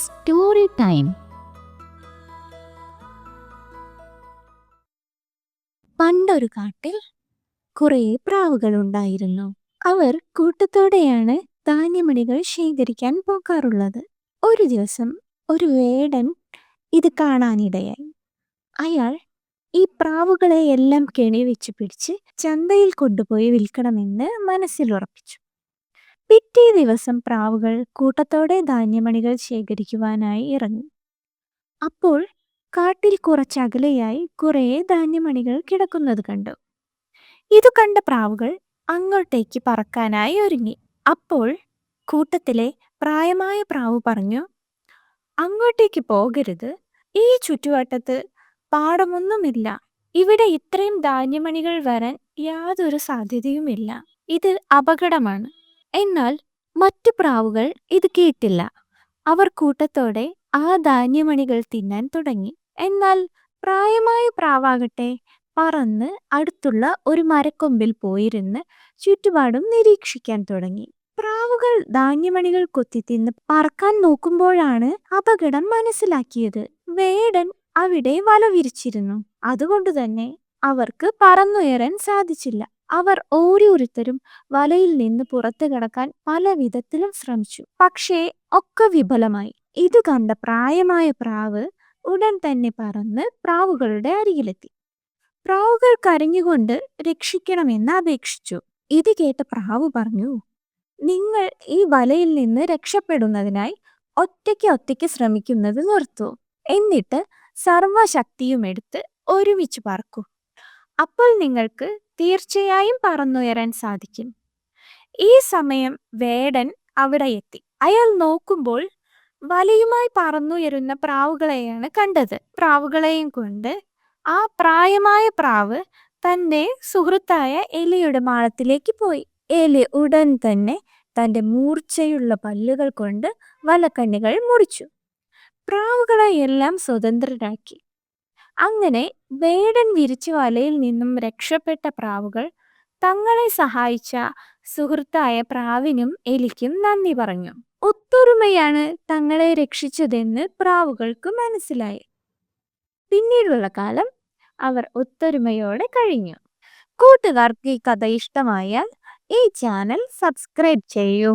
Story time. പണ്ടൊരു കാട്ടിൽ കുറേ പ്രാവുകളുണ്ടായിരുന്നു. അവർ കൂട്ടത്തോടെയാണ് ധാന്യമണികൾ ശേഖരിക്കാൻ പോകാറുള്ളത്. ഒരു ദിവസം ഒരു വേടൻ ഇത് കാണാനിടയായി. അയാൾ ഈ പ്രാവുകളെ എല്ലാം കെണിവെച്ച് പിടിച്ച് ചന്തയിൽ കൊണ്ടുപോയി വിൽക്കണമെന്ന് മനസ്സിൽ ഉറപ്പിച്ചു. പിറ്റേ ദിവസം പ്രാവുകൾ കൂട്ടത്തോടെ ധാന്യമണികൾ ശേഖരിക്കുവാനായി ഇറങ്ങി. അപ്പോൾ കാട്ടിൽ കുറച്ചകലെയായി കുറേ ധാന്യമണികൾ കിടക്കുന്നത് കണ്ടു. ഇതു കണ്ട പ്രാവുകൾ അങ്ങോട്ടേക്ക് പറക്കാനായി ഒരുങ്ങി. അപ്പോൾ കൂട്ടത്തിലെ പ്രായമായ പ്രാവ് പറഞ്ഞു, അങ്ങോട്ടേക്ക് പോകരുത്. ഈ ചുറ്റുവട്ടത്ത് പാടമൊന്നുമില്ല. ഇവിടെ ഇത്രയും ധാന്യമണികൾ വരാൻ യാതൊരു സാധ്യതയുമില്ല. ഇത് അപകടമാണ്. എന്നാൽ മറ്റു പ്രാവുകൾ ഇത് കേട്ടില്ല. അവർ കൂട്ടത്തോടെ ആ ധാന്യമണികൾ തിന്നാൻ തുടങ്ങി. എന്നാൽ പ്രായമായ പ്രാവാകട്ടെ പറന്ന് അടുത്തുള്ള ഒരു മരക്കൊമ്പിൽ പോയിരുന്ന് ചുറ്റുപാടും നിരീക്ഷിക്കാൻ തുടങ്ങി. പ്രാവുകൾ ധാന്യമണികൾ കൊത്തി തിന്ന് പറക്കാൻ നോക്കുമ്പോഴാണ് അപകടം മനസ്സിലാക്കിയത്. വേടൻ അവിടെ വല വിരിച്ചിരുന്നു. അതുകൊണ്ട് തന്നെ അവർക്ക് പറന്നുയരാൻ സാധിച്ചില്ല. അവർ ഓരോരുത്തരും വലയിൽ നിന്ന് പുറത്തു കടക്കാൻ പല വിധത്തിലും ശ്രമിച്ചു. പക്ഷേ ഒക്കെ വിഫലമായി. ഇത് കണ്ട പ്രായമായ പ്രാവ് ഉടൻ തന്നെ പറന്ന് പ്രാവുകളുടെ അരികിലെത്തി. പ്രാവുകൾ കരഞ്ഞുകൊണ്ട് രക്ഷിക്കണമെന്ന് അപേക്ഷിച്ചു. ഇത് കേട്ട പ്രാവ് പറഞ്ഞു, നിങ്ങൾ ഈ വലയിൽ നിന്ന് രക്ഷപ്പെടുന്നതിനായി ഒറ്റയ്ക്ക് ശ്രമിക്കുന്നത് നിർത്തൂ. എന്നിട്ട് സർവശക്തിയും എടുത്ത് ഒരുമിച്ച് പറക്കൂ. അപ്പോൾ നിങ്ങൾക്ക് തീർച്ചയായും പറന്നുയരാൻ സാധിക്കും. ഈ സമയം വേടൻ അവിടെ എത്തി. അയാൾ നോക്കുമ്പോൾ വലയുമായി പറന്നുയരുന്ന പ്രാവുകളെയാണ് കണ്ടത്. പ്രാവുകളെയും കൊണ്ട് ആ പ്രായമായ പ്രാവ് തന്റെ സുഹൃത്തായ എലിയുടെ മാളത്തിലേക്ക് പോയി. എലി ഉടൻ തന്നെ തന്റെ മൂർച്ചയുള്ള പല്ലുകൾ കൊണ്ട് വലക്കണ്ണികൾ മുറിച്ചു. പ്രാവുകളെ എല്ലാം സ്വതന്ത്രരാക്കി. അങ്ങനെ വേടൻ വിരിച്ച വലയിൽ നിന്നും രക്ഷപ്പെട്ട പ്രാവുകൾ തങ്ങളെ സഹായിച്ച സുഹൃത്തായ പ്രാവിനും എലിക്കും നന്ദി പറഞ്ഞു. ഒത്തൊരുമയാണ് തങ്ങളെ രക്ഷിച്ചതെന്ന് പ്രാവുകൾക്ക് മനസ്സിലായി. പിന്നീടുള്ള കാലം അവർ ഒത്തൊരുമയോടെ കഴിഞ്ഞു. കൂട്ടുകാർക്ക് ഈ കഥ ഇഷ്ടമായാൽ ഈ ചാനൽ സബ്സ്ക്രൈബ് ചെയ്യൂ.